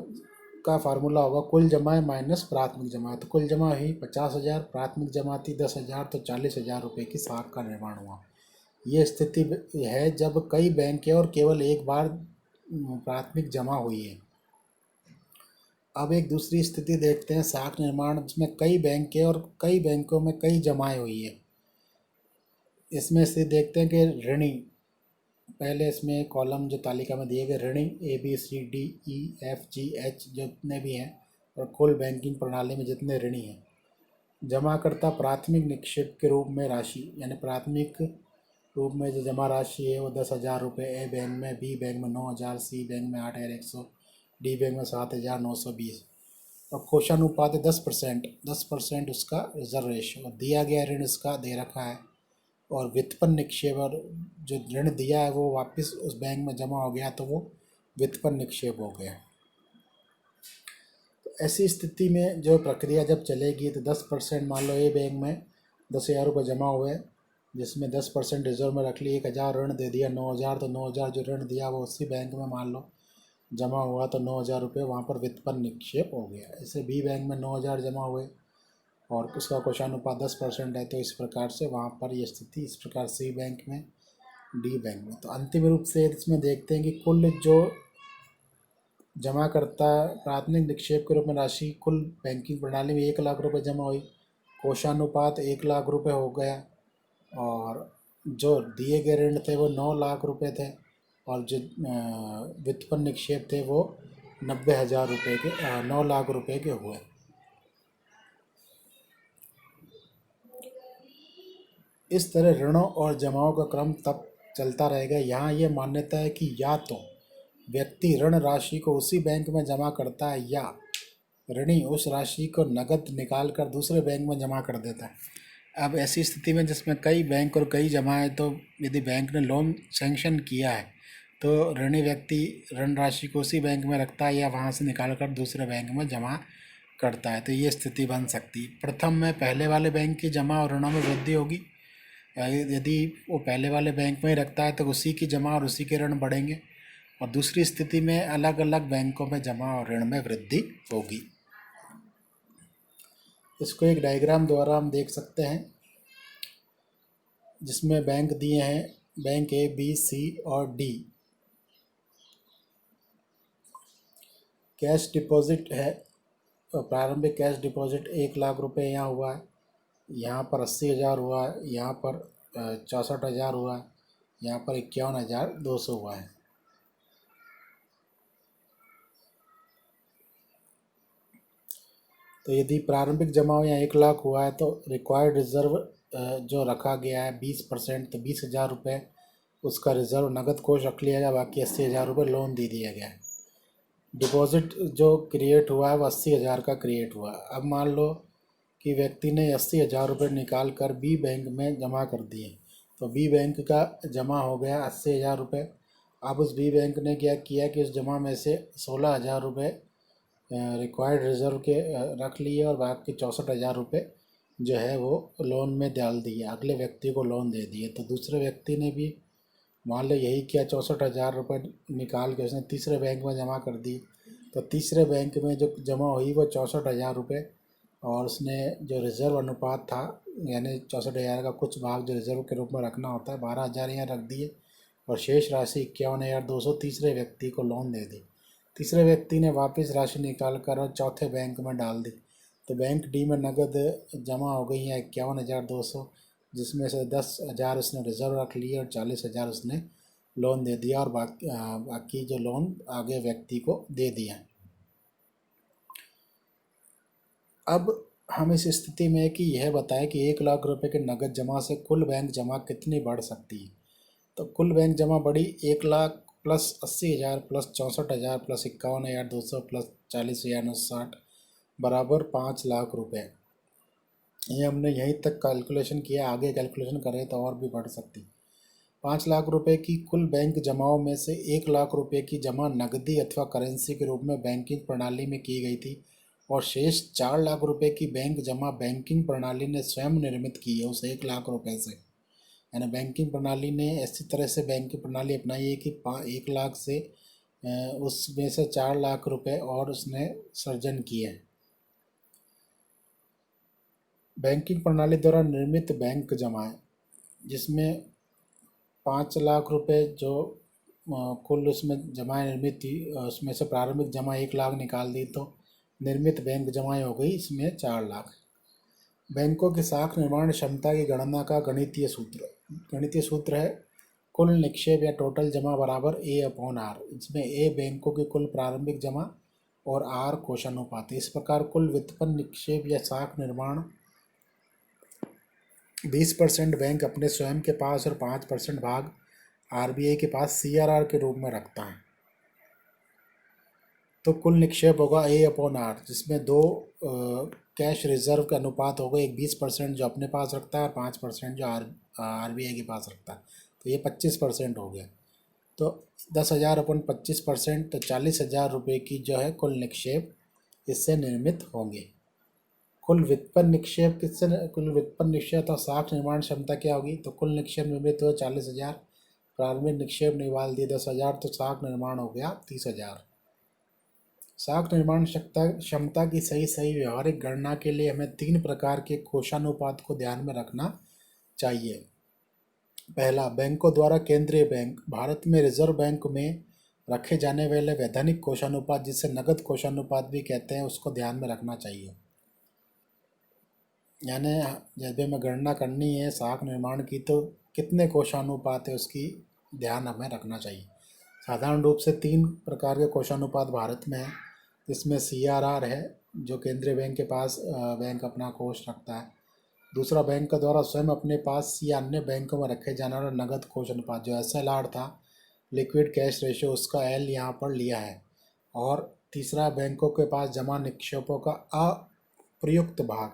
का फार्मूला होगा कुल जमाएं माइनस प्राथमिक जमा। तो कुल जमा हुई 50,000, प्राथमिक जमा थी 10,000, तो 40,000 रुपये की साख का निर्माण हुआ। ये स्थिति है जब कई बैंकें और केवल एक बार प्राथमिक जमा हुई है। अब एक दूसरी स्थिति देखते हैं साख निर्माण, जिसमें कई बैंकें और कई बैंकों में कई जमाएं हुई है। इसमें से देखते हैं कि ऋणी, पहले इसमें कॉलम जो तालिका में दिए गए ऋणी ABCDEFGH जितने भी हैं और कुल बैंकिंग प्रणाली में जितने ऋणी हैं। जमाकर्ता प्राथमिक निक्षेप के रूप में राशि, यानी प्राथमिक रूप में जो जमा राशि है वो 10,000 रुपये ए बैंक में, बी बैंक में 9,000, सी बैंक में 8,100, डी बैंक में 7,920। और कोषानुपात है 10%, 10% उसका रिजर्व रेशो, और दिया गया ऋण इसका दे रखा है, और व्युत्पन्न निक्षेप और जो ऋण दिया है वो वापस उस बैंक में जमा हो गया तो वो व्युत्पन्न निक्षेप हो गया। तो ऐसी स्थिति में जो प्रक्रिया जब चलेगी तो 10%, मान लो ए बैंक में 10,000 रुपये जमा हुए, जिसमें 10% रिजर्व में रख ली, 1,000 ऋण दे दिया, 9,000, तो 9,000 जो ऋण दिया वो उसी बैंक में मान लो जमा हुआ, तो 9,000 रुपये वहाँ पर व्युत्पन्न निक्षेप हो गया। ऐसे बी बैंक में 9,000 जमा हुए और उसका कोषानुपात 10% है, तो इस प्रकार से वहाँ पर ये स्थिति इस प्रकार सी बैंक में, डी बैंक में। तो अंतिम रूप से इसमें देखते हैं कि कुल जो जमा करता प्राथमिक निक्षेप के रूप में राशि कुल बैंकिंग प्रणाली में 1,00,000 रुपये जमा हुई, कोषानुपात 1,00,000 रुपये हो गया, और जो दिए गए ऋण थे वो 9,00,000 रुपये थे, और जो व्युत्पन्न निक्षेप थे वो 90,000 रुपये के 9,00,000 रुपये के हुए। इस तरह ऋणों और जमाओं का क्रम तब चलता रहेगा। यहाँ ये मान्यता है कि या तो व्यक्ति ऋण राशि को उसी बैंक में जमा करता है या ऋणी उस राशि को नकद निकाल कर दूसरे बैंक में जमा कर देता है। अब ऐसी स्थिति में जिसमें कई बैंक और कई जमाएं, तो यदि बैंक ने लोन सैंक्शन किया है तो ऋणी व्यक्ति ऋण राशि को उसी बैंक में रखता है या वहाँ से निकाल कर दूसरे बैंक में जमा करता है। तो ये स्थिति बन सकती है। प्रथम में पहले वाले बैंक की जमा और ऋणों में वृद्धि होगी। यदि वो पहले वाले बैंक में ही रखता है तो उसी की जमा और उसी के ऋण बढ़ेंगे, और दूसरी स्थिति में अलग अलग बैंकों में जमा और ऋण में वृद्धि होगी। इसको एक डायग्राम द्वारा हम देख सकते हैं, जिसमें बैंक दिए हैं, बैंक ए, बी, सी और डी। कैश डिपॉजिट है, प्रारंभिक कैश डिपॉजिट 1,00,000 रुपये यहाँ हुआ है, यहाँ पर 80,000 हुआ है, यहाँ पर 64,000 हुआ है, यहाँ पर 51,200 हुआ है। तो यदि प्रारंभिक जमा यहाँ 1,00,000 हुआ है तो रिक्वायर्ड रिजर्व जो रखा गया है 20%, तो 20,000 रुपये उसका रिजर्व नगद कोष रख लिया गया, बाकी 80,000 रुपये लोन दे दिया गया है। डिपॉजिट जो क्रिएट हुआ है वो 80,000 का क्रिएट हुआ। अब मान लो कि व्यक्ति ने 80,000 रुपये निकाल कर बी बैंक में जमा कर दिए, तो बी बैंक का जमा हो गया 80,000 रुपये। अब उस बी बैंक ने क्या किया कि उस जमा में से 16,000 रुपये रिक्वायर्ड रिजर्व के रख लिए और बाकी 64,000 रुपये जो है वो लोन में डाल दिए, अगले व्यक्ति को लोन दे दिए। तो दूसरे व्यक्ति ने भी मान लो यही किया, 64,000 रुपये निकाल के उसने तीसरे बैंक में जमा कर दी। तो तीसरे बैंक में जो जमा हुई वो 64,000 रुपये, और उसने जो रिज़र्व अनुपात था, यानी 64,000 का कुछ भाग जो रिज़र्व के रूप में रखना होता है, 12,000 यहाँ रख दिए, और शेष राशि 51,200 तीसरे व्यक्ति को लोन दे दी। तीसरे व्यक्ति ने वापस राशि निकाल कर और चौथे बैंक में डाल दी। तो बैंक डी में नगद जमा हो गई है 51,200, जिसमें से 10,000 उसने रिजर्व रख लिए और 40,000 उसने लोन दे दिया, और बाकी जो लोन आगे व्यक्ति को दे दिया। अब हम इस स्थिति में कि यह बताएं कि 1,00,000 रुपये के नगद जमा से कुल बैंक जमा कितनी बढ़ सकती है। तो कुल बैंक जमा बढ़ी 1 lakh plus 80,000 plus 64,000 plus 51,200 plus 40,960 बराबर 5 लाख रुपए। ये हमने यहीं तक कैलकुलेशन किया, आगे कैलकुलेशन करें तो और भी बढ़ सकती। 5 लाख रुपए की कुल बैंक जमाओं में से 1 लाख रुपए की जमा नकदी अथवा करेंसी के रूप में बैंकिंग प्रणाली में की गई थी और शेष 4 लाख रुपए की बैंक जमा बैंकिंग प्रणाली ने स्वयं निर्मित की है उस 1 लाख रुपए से। यानी बैंकिंग प्रणाली ने ऐसी तरह से बैंकिंग प्रणाली अपनाई है कि 1 लाख से उसमें से 4 लाख रुपए और उसने सर्जन किए हैं। बैंकिंग प्रणाली द्वारा निर्मित बैंक जमाएं, जिसमें 5 लाख रुपए जो कुल उसमें जमाएं निर्मित थी, उसमें से प्रारंभिक जमा 1 लाख निकाल दी तो निर्मित बैंक जमाएं हो गई इसमें 4 लाख। बैंकों की साख निर्माण क्षमता की गणना का गणितीय सूत्र है कुल निक्षेप या टोटल जमा बराबर A/R, इसमें A बैंकों की कुल प्रारंभिक जमा और R कोषानुपात। इस प्रकार कुल व्युत्पन्न निक्षेप या साख निर्माण 20% बैंक अपने स्वयं के पास और 5% भाग RBI के पास CRR के रूप में रखता है। तो कुल निक्षेप होगा A/R, जिसमें दो कैश रिजर्व का अनुपात होगा, एक 20% जो अपने पास रखता है और 5% जो RBI के पास रखता है, तो ये 25% हो गया। तो 10,000 अपन 25%, तो 40,000 रुपये की जो है कुल निक्षेप इससे निर्मित होंगे। कुल व्युत्पन्न निक्षेप तो साख निर्माण क्षमता क्या होगी, तो कुल निक्षेप निर्मित हुए 40,000, प्रारंभिक निक्षेप निकाल दिए 10,000, तो साख निर्माण हो गया 30,000। साख निर्माण क्षमता की सही व्यवहारिक गणना के लिए हमें 3 प्रकार के कोषानुपात को ध्यान में रखना चाहिए। पहला, बैंकों द्वारा केंद्रीय बैंक, भारत में रिजर्व बैंक में रखे जाने वाले वैधानिक कोषानुपात, जिसे नगद कोषानुपात भी कहते हैं, उसको ध्यान में रखना चाहिए। यानी जब हमें गणना करनी है साख निर्माण की तो कितने कोषानुपात है उसकी ध्यान हमें रखना चाहिए। साधारण रूप से 3 प्रकार के कोषानुपात भारत में है, जिसमें CRR है जो केंद्रीय बैंक के पास बैंक अपना कोष रखता है। दूसरा, बैंक के द्वारा स्वयं अपने पास या अन्य बैंकों में रखे जाने वाला नगद कोष अनुपात जो SLR था, लिक्विड कैश रेशियो, उसका L यहाँ पर लिया है। और तीसरा, बैंकों के पास जमा निक्षेपों का अप्रयुक्त भाग,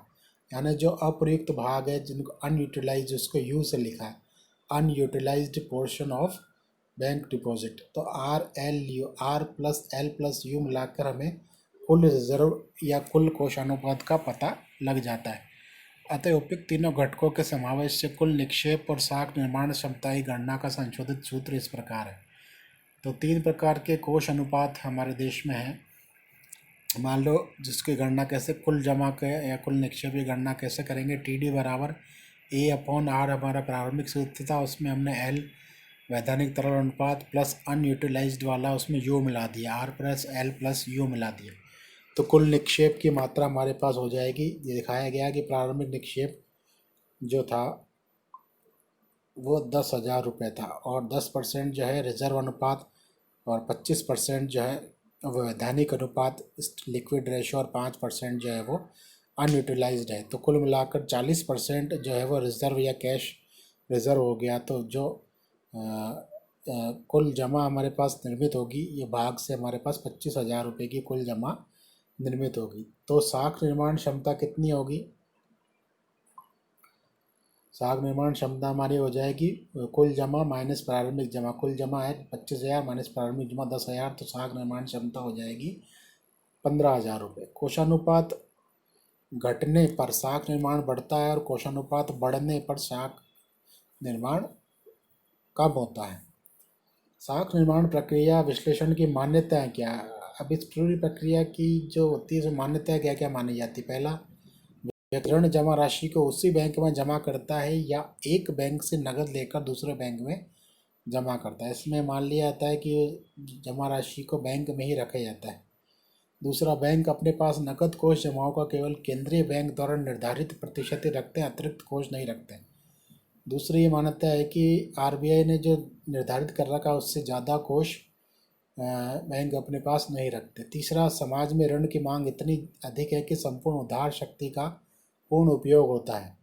यानी जो अप्रयुक्त भाग है जिनको अनयूटिलाइज, उसको U से लिखा है, unutilised portion of bank deposit. तो R plus L plus U मिलाकर हमें कुल रिजर्व या कुल कोषानुपात का पता लग जाता है। अतः उपयुक्त तीनों घटकों के समावेश से कुल निक्षेप और साख निर्माण क्षमता की गणना का संशोधित सूत्र इस प्रकार है। तो 3 प्रकार के कोष अनुपात हमारे देश में हैं। मान लो जिसकी गणना कैसे, कुल जमा के या कुल निक्षेप की गणना कैसे करेंगे, TD बराबर A/R हमारा प्रारंभिक सूत्र था, उसमें हमने L वैधानिक तरल अनुपात प्लस अनयूटिलाइज्ड वाला उसमें U मिला दिया, R plus L plus U मिला दिया, तो कुल निक्षेप की मात्रा हमारे पास हो जाएगी। ये दिखाया गया कि प्रारंभिक निक्षेप जो था वो 10,000 रुपये था और 10% जो है रिजर्व अनुपात और 25% जो है वो वैधानिक अनुपात लिक्विड रेशो और 5% जो है वो अनयूटिलाइज्ड है। तो कुल मिलाकर 40% जो है वो रिजर्व या कैश रिजर्व हो गया। तो जो कुल जमा हमारे पास निर्मित होगी, ये भाग से हमारे पास 25,000 रुपये की कुल जमा निर्मित होगी। तो साख निर्माण क्षमता कितनी होगी, साख निर्माण क्षमता हमारी हो जाएगी कुल जमा माइनस प्रारंभिक जमा। कुल जमा है 25,000 माइनस प्रारंभिक जमा 10,000, तो साख निर्माण क्षमता हो जाएगी 15,000 रुपये। कोषानुपात घटने पर साख निर्माण बढ़ता है और कोषानुपात बढ़ने पर साख निर्माण कम होता है। साख निर्माण प्रक्रिया विश्लेषण की मान्यताएं क्या है? अब इस पूरी प्रक्रिया की जो होती है तो मान्यताएं क्या क्या मानी जाती है। पहला, ऋण जमा राशि को उसी बैंक में जमा करता है या एक बैंक से नकद लेकर दूसरे बैंक में जमा करता है। इसमें मान लिया जाता है कि जमा राशि को बैंक में ही रखा जाता है। दूसरा, बैंक अपने पास नकद कोष जमाओं का केवल केंद्रीय बैंक द्वारा निर्धारित प्रतिशत ही रखते हैं, अतिरिक्त कोष नहीं रखते। दूसरी ये मान्यता है कि RBI ने जो निर्धारित कर रखा है उससे ज़्यादा कोष बैंक अपने पास नहीं रखते। तीसरा, समाज में ऋण की मांग इतनी अधिक है कि संपूर्ण उधार शक्ति का पूर्ण उपयोग होता है,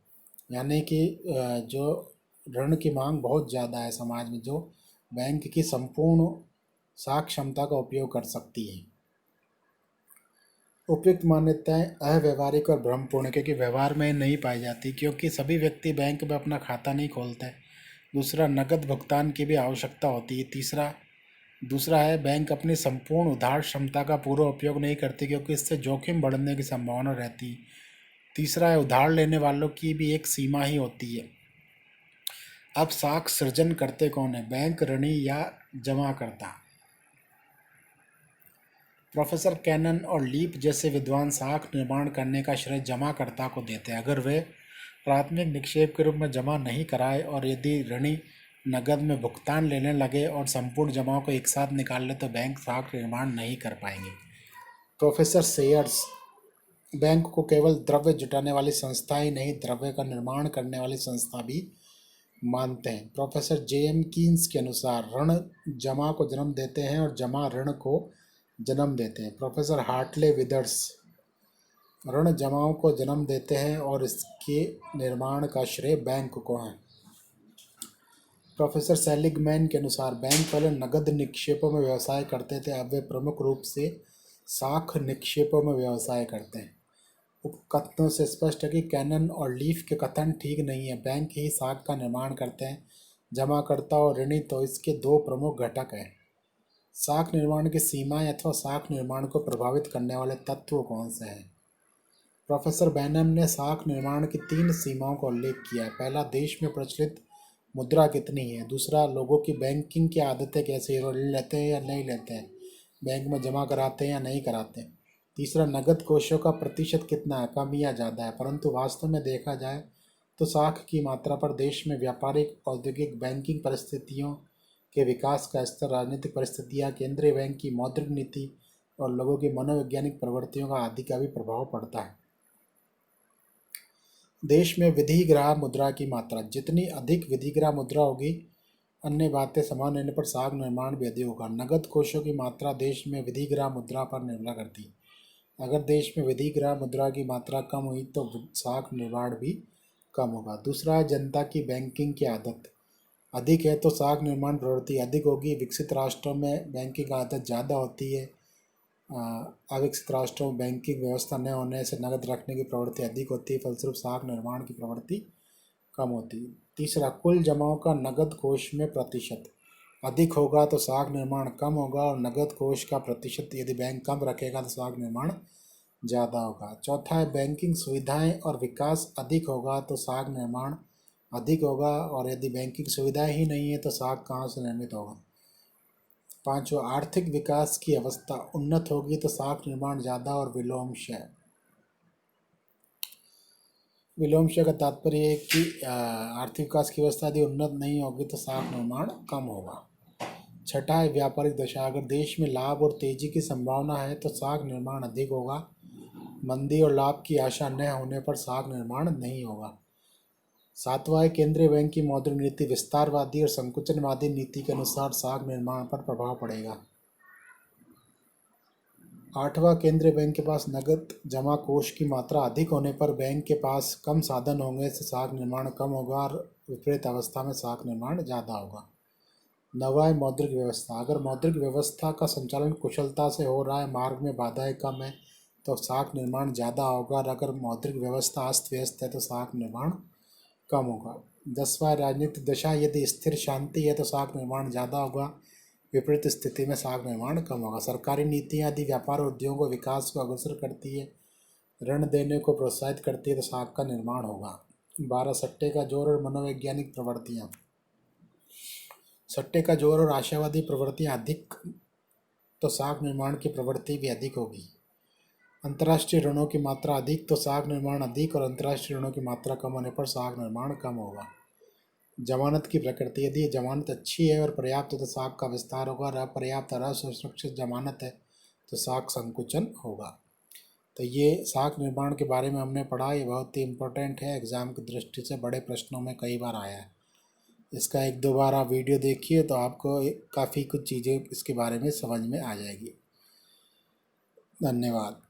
यानी कि जो ऋण की मांग बहुत ज़्यादा है समाज में, जो बैंक की संपूर्ण साख क्षमता का उपयोग कर सकती है। उपयुक्त मान्यताएं अव्यवहारिक और भ्रमपूर्ण, क्योंकि व्यवहार में नहीं पाई जाती, क्योंकि सभी व्यक्ति बैंक में अपना खाता नहीं खोलते। दूसरा, नकद भुगतान की भी आवश्यकता होती है। दूसरा है, बैंक अपनी संपूर्ण उधार क्षमता का पूरा उपयोग नहीं करती, क्योंकि इससे जोखिम बढ़ने की संभावना रहती है। तीसरा है, उधार लेने वालों की भी एक सीमा ही होती है। अब साख सृजन करते कौन है, बैंक, ऋणी या जमाकर्ता? प्रोफेसर कैनन और लीप जैसे विद्वान साख निर्माण करने का श्रेय जमाकर्ता को देते हैं। अगर वे प्राथमिक निक्षेप के रूप में जमा नहीं कराए और यदि ऋणी नकद में भुगतान लेने लगे और संपूर्ण जमाओं को एक साथ निकाल ले, तो बैंक साख निर्माण नहीं कर पाएंगे। प्रोफेसर सेयर्स बैंक को केवल द्रव्य जुटाने वाली संस्था ही नहीं, द्रव्य का निर्माण करने वाली संस्था भी मानते हैं। Professor J.M.. कीन्स के अनुसार ऋण जमा को जन्म देते हैं और जमा ऋण को जन्म देते हैं। प्रोफेसर हार्टले विदर्स ऋण जमाओं को जन्म देते हैं और इसके निर्माण का श्रेय बैंक को है। प्रोफेसर सेलिगमैन के अनुसार बैंक पहले नगद निक्षेपों में व्यवसाय करते थे, अब वे प्रमुख रूप से साख निक्षेपों में व्यवसाय करते हैं। उक्त कथनों से स्पष्ट है कि कैनन और लीफ के कथन ठीक नहीं है। बैंक ही साख का निर्माण करते हैं, जमाकर्ता और ऋणी तो इसके दो प्रमुख घटक हैं। साख निर्माण की सीमाएं अथवा साख निर्माण को प्रभावित करने वाले तत्व कौन से हैं? प्रोफेसर बैनम ने साख निर्माण की 3 सीमाओं का उल्लेख किया है। पहला, देश में प्रचलित मुद्रा कितनी है। दूसरा, लोगों की बैंकिंग की आदतें कैसी है, वो लेते हैं या नहीं लेते हैं, बैंक में जमा कराते हैं या नहीं कराते। तीसरा, नगद कोषों का प्रतिशत कितना है, कम या ज़्यादा है। परंतु वास्तव में देखा जाए तो साख की मात्रा पर देश में व्यापारिक, औद्योगिक, बैंकिंग परिस्थितियों के विकास का स्तर, राजनीतिक परिस्थितियाँ, केंद्रीय बैंक की मौद्रिक नीति और लोगों की मनोवैज्ञानिक प्रवृत्तियों का आदि का भी प्रभाव पड़ता है। देश में विधिग्राह मुद्रा की मात्रा, जितनी अधिक विधिग्राह मुद्रा होगी, अन्य बातें समान रहने पर साख निर्माण भी अधिक होगा। नगद कोषों की मात्रा देश में विधिग्राह मुद्रा पर निर्भर करती है। अगर देश में विधिग्राह मुद्रा की मात्रा कम हुई तो साख निर्माण भी कम होगा। दूसरा है, जनता की बैंकिंग की आदत अधिक है तो साख निर्माण प्रवृत्ति अधिक होगी। विकसित राष्ट्रों में बैंकिंग आदत ज़्यादा होती है। अविकसित राष्ट्रों में बैंकिंग व्यवस्था न होने से नकद रखने की प्रवृत्ति अधिक होती है, फलस्वरूप साख निर्माण की प्रवृत्ति कम होती है। तीसरा, कुल जमाओं का नकद कोष में प्रतिशत अधिक होगा तो साख निर्माण कम होगा, और नकद कोष का प्रतिशत यदि बैंक कम रखेगा तो साख निर्माण ज़्यादा होगा। चौथा है, बैंकिंग सुविधाएं और विकास अधिक होगा तो साख निर्माण अधिक होगा, और यदि बैंकिंग सुविधाएं ही नहीं है तो साख कहाँ से निर्मित होगा। पांचवा, आर्थिक विकास की अवस्था उन्नत होगी तो साख निर्माण ज़्यादा और विलोमशय का तात्पर्य है कि आर्थिक विकास की अवस्था यदि उन्नत नहीं होगी तो साख निर्माण कम होगा। छठा है, व्यापारिक दशा, अगर देश में लाभ और तेजी की संभावना है तो साख निर्माण अधिक होगा। मंदी और लाभ की आशा न होने पर साख निर्माण नहीं होगा। सातवां है, केंद्रीय बैंक की मौद्रिक नीति विस्तारवादी और संकुचनवादी नीति के अनुसार साख निर्माण पर प्रभाव पड़ेगा। आठवां, केंद्रीय बैंक के पास नकद जमा कोष की मात्रा अधिक होने पर बैंक के पास कम साधन होंगे से साख निर्माण कम होगा, और विपरीत अवस्था में साख निर्माण ज़्यादा होगा। नवा है, मौद्रिक व्यवस्था, अगर मौद्रिक व्यवस्था का संचालन कुशलता से हो रहा है, मार्ग में बाधाएं कम है तो साख निर्माण ज़्यादा होगा, और अगर मौद्रिक व्यवस्था अस्त व्यस्त है तो साख निर्माण कम होगा। 10वां, राजनीतिक दशा, यदि स्थिर शांति है तो साख निर्माण ज़्यादा होगा, विपरीत स्थिति में साख निर्माण कम होगा। सरकारी नीतियाँ यदि व्यापार उद्योगों को विकास को अग्रसर करती है, ऋण देने को प्रोत्साहित करती है तो साख का निर्माण होगा। 12, सट्टे का जोर और मनोवैज्ञानिक प्रवृत्तियाँ, सट्टे का जोर और आशावादी प्रवृत्तियाँ अधिक तो साख निर्माण की प्रवृत्ति भी अधिक होगी। अंतर्राष्ट्रीय ऋणों की मात्रा अधिक तो साख निर्माण अधिक, और अंतर्राष्ट्रीय ऋणों की मात्रा कम होने पर साख निर्माण कम होगा। जमानत की प्रकृति, यदि जमानत अच्छी है और पर्याप्त है तो साख का विस्तार होगा, और अपर्याप्त और असुरक्षित जमानत है तो साख संकुचन होगा। तो ये साख निर्माण के बारे में हमने पढ़ा, ये बहुत ही इम्पोर्टेंट है, एग्ज़ाम की दृष्टि से बड़े प्रश्नों में कई बार आया है। इसका 1-2 बार आप वीडियो देखिए तो आपको काफ़ी कुछ चीज़ें इसके बारे में समझ में आ जाएगी। धन्यवाद।